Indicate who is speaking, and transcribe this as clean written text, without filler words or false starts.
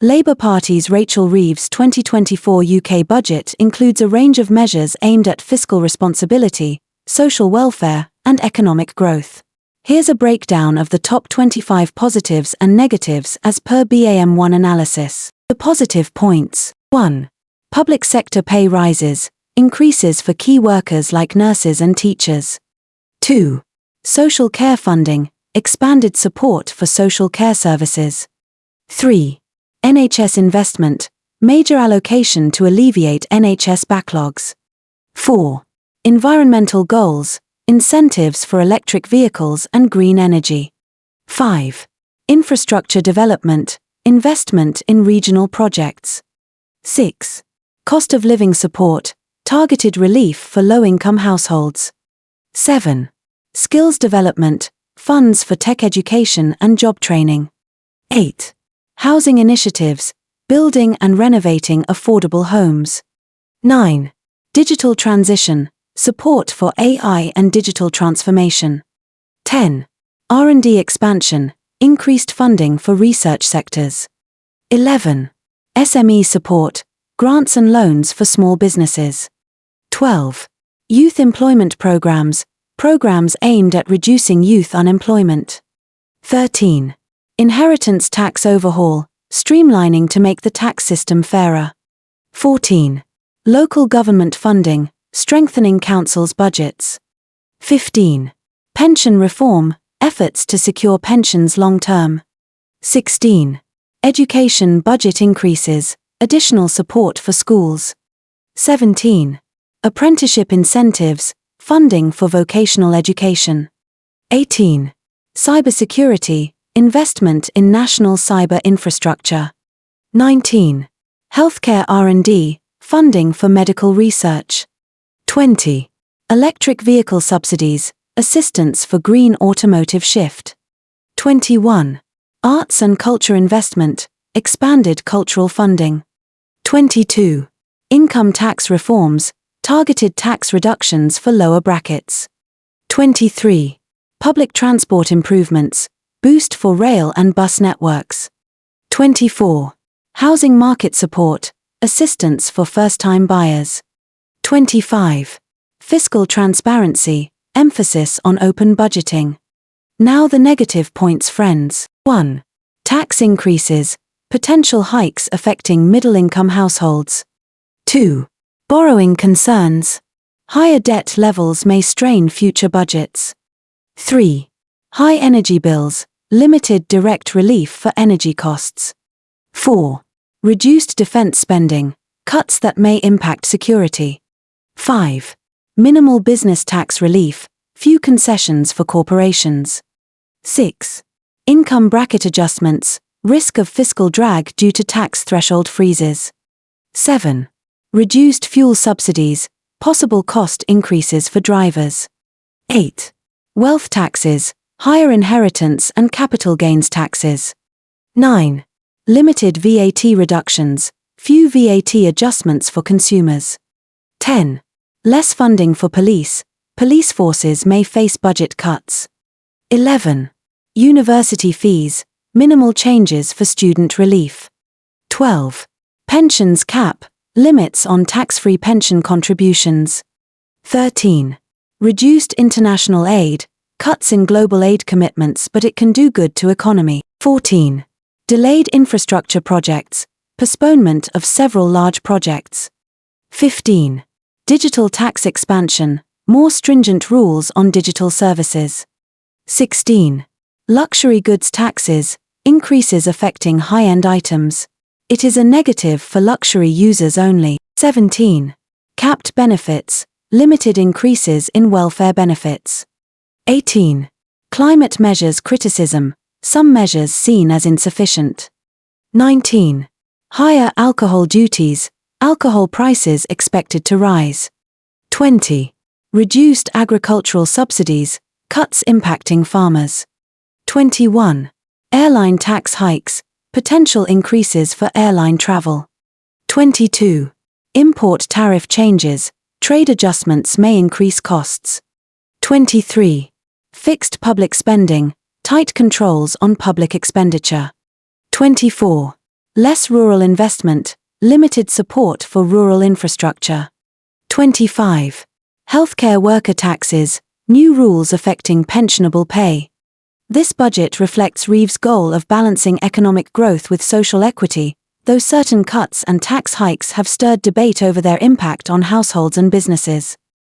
Speaker 1: Labour Party's Rachel Reeves' 2024 UK budget includes a range of measures aimed at fiscal responsibility, social welfare, and economic growth. Here's a breakdown of the top 25 positives and negatives as per BAM1 analysis. The positive points. 1. Public sector pay rises, increases for key workers like nurses and teachers. 2. Social care funding, expanded support for social care services. 3. NHS Investment, major allocation to alleviate NHS backlogs. 4. Environmental goals, incentives for electric vehicles and green energy. 5. Infrastructure development, investment in regional projects. 6. Cost of living support, targeted relief for low-income households. 7. Skills development, funds for tech education and job training. 8. Housing initiatives, building and renovating affordable homes. 9. Digital transition, support for AI and digital transformation. 10. R&D expansion, increased funding for research sectors. 11. SME support, grants and loans for small businesses. 12. Youth employment programs, programs aimed at reducing youth unemployment. 13. Inheritance tax overhaul, streamlining to make the tax system fairer. 14. Local government funding, strengthening councils' budgets. 15. Pension reform, efforts to secure pensions long-term. 16. Education budget increases, additional support for schools. 17. Apprenticeship incentives, funding for vocational education. 18. Cybersecurity, investment in national cyber infrastructure. 19. Healthcare R&D, funding for medical research. 20. Electric vehicle subsidies, assistance for green automotive shift. 21. Arts and culture investment, expanded cultural funding. 22. Income tax reforms, targeted tax reductions for lower brackets. 23. Public transport improvements, boost for rail and bus networks. 24. Housing market support, assistance for first-time buyers. 25. Fiscal transparency, emphasis on open budgeting. Now the negative points, friends. 1. Tax increases, potential hikes affecting middle-income households. 2. Borrowing concerns. Higher debt levels may strain future budgets. 3. High energy bills, limited direct relief for energy costs. 4. Reduced defense spending, cuts that may impact security. 5. Minimal business tax relief, few concessions for corporations. 6. Income bracket adjustments, risk of fiscal drag due to tax threshold freezes. 7. Reduced fuel subsidies, possible cost increases for drivers. 8. Wealth taxes, higher inheritance and capital gains taxes. 9. Limited VAT reductions, few VAT adjustments for consumers. 10. Less funding for police forces may face budget cuts. 11. University fees, minimal changes for student relief. 12. Pensions cap, limits on tax-free pension contributions. 13. Reduced international aid, cuts in global aid commitments, but it can do good to economy. 14. Delayed infrastructure projects, postponement of several large projects. 15. Digital tax expansion, more stringent rules on digital services. 16. Luxury goods taxes, increases affecting high-end items. It is a negative for luxury users only. 17. Capped benefits, limited increases in welfare benefits. 18. Climate measures criticism, some measures seen as insufficient. 19. Higher alcohol duties, alcohol prices expected to rise. 20. Reduced agricultural subsidies, cuts impacting farmers. 21. Airline tax hikes, potential increases for airline travel. 22. Import tariff changes, trade adjustments may increase costs. 23. Fixed public spending, tight controls on public expenditure. 24. Less rural investment, limited support for rural infrastructure. 25. Healthcare worker taxes, new rules affecting pensionable pay. This budget reflects Reeves' goal of balancing economic growth with social equity, though certain cuts and tax hikes have stirred debate over their impact on households and businesses.